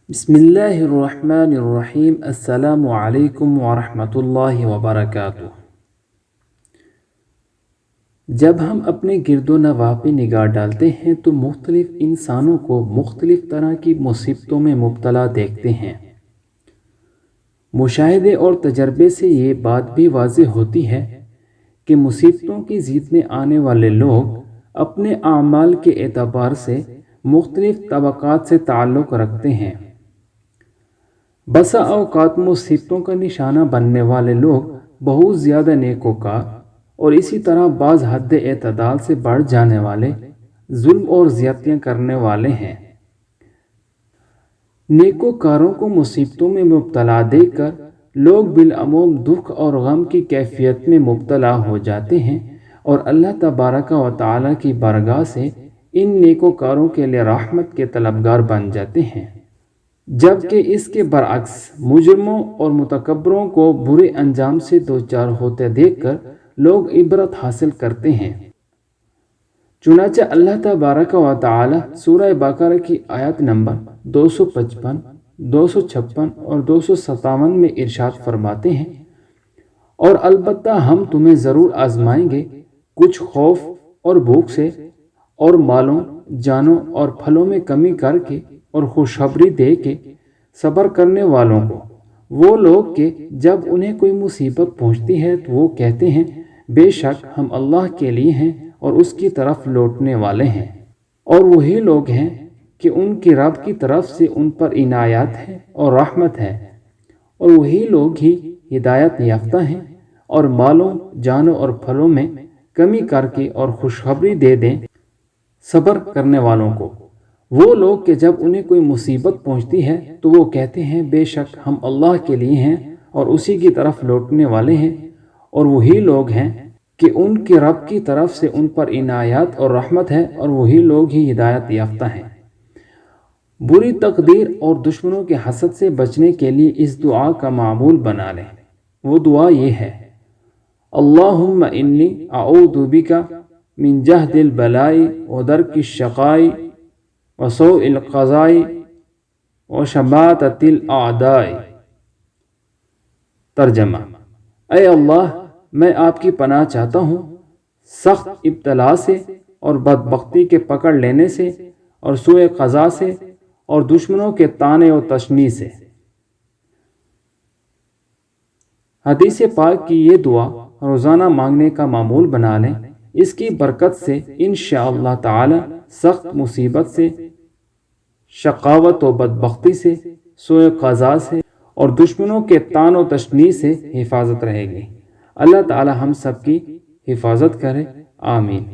بسم اللہ الرحمن الرحیم۔ السلام علیکم ورحمۃ اللہ وبرکاتہ۔ جب ہم اپنے گرد و نواح پہ نگاہ ڈالتے ہیں تو مختلف انسانوں کو مختلف طرح کی مصیبتوں میں مبتلا دیکھتے ہیں۔ مشاہدے اور تجربے سے یہ بات بھی واضح ہوتی ہے کہ مصیبتوں کی زید میں آنے والے لوگ اپنے اعمال کے اعتبار سے مختلف طبقات سے تعلق رکھتے ہیں۔ بسا اوقات مصیبتوں کا نشانہ بننے والے لوگ بہت زیادہ نیکوکار اور اسی طرح بعض حد اعتدال سے بڑھ جانے والے ظلم اور زیادتیاں کرنے والے ہیں۔ نیکوکاروں کو مصیبتوں میں مبتلا دیکھ کر لوگ بالعموم دکھ اور غم کی کیفیت میں مبتلا ہو جاتے ہیں اور اللہ تبارک و تعالیٰ کی بارگاہ سے ان نیکوکاروں کے لیے رحمت کے طلبگار بن جاتے ہیں، جبکہ اس کے برعکس مجرموں اور متکبروں کو برے انجام سے دوچار ہوتے دیکھ کر لوگ عبرت حاصل کرتے ہیں۔ چنانچہ اللہ تبارک و تعالی سورہ بقرہ کی آیت نمبر 255، 256 اور 257 میں ارشاد فرماتے ہیں، اور البتہ ہم تمہیں ضرور آزمائیں گے کچھ خوف اور بھوک سے، اور مالوں، جانوں اور پھلوں میں کمی کر کے اور خوشخبری دے کے صبر کرنے والوں کو۔ وہ لوگ کہ جب انہیں کوئی مصیبت پہنچتی ہے تو وہ کہتے ہیں بے شک ہم اللہ کے لیے ہیں اور اس کی طرف لوٹنے والے ہیں، اور وہی لوگ ہیں کہ ان کی رب کی طرف سے ان پر عنایات ہے اور رحمت ہے، اور وہی لوگ ہی ہدایت یافتہ ہیں، اور مالوں، جانوں اور پھلوں میں کمی کر کے اور خوشخبری دے دیں صبر کرنے والوں کو۔ وہ لوگ کہ جب انہیں کوئی مصیبت پہنچتی ہے تو وہ کہتے ہیں بے شک ہم اللہ کے لیے ہیں اور اسی کی طرف لوٹنے والے ہیں، اور وہی لوگ ہیں کہ ان کے رب کی طرف سے ان پر عنایات اور رحمت ہے، اور وہی لوگ ہی ہدایت یافتہ ہیں۔ بری تقدیر اور دشمنوں کے حسد سے بچنے کے لیے اس دعا کا معمول بنا لیں۔ وہ دعا یہ ہے: اللہم انی اعوذ بک من جہد البلاء ودرک الشقاء وسوء القضاء وشماتۃ الاعداء۔ ترجمہ: اے اللہ، میں آپ کی پناہ چاہتا ہوں سخت ابتلا سے اور بدبختی کے پکڑ لینے سے اور سوء قضاء سے اور دشمنوں کے طعنے و تشنیع سے۔ حدیث پاک کی یہ دعا روزانہ مانگنے کا معمول بنا لیں۔ اس کی برکت سے انشاءاللہ تعالی سخت مصیبت سے، شقاوت و بدبختی سے، سوء قضاء سے اور دشمنوں کے طعن و تشنیع سے حفاظت رہے گی۔ اللہ تعالی ہم سب کی حفاظت کرے، آمین۔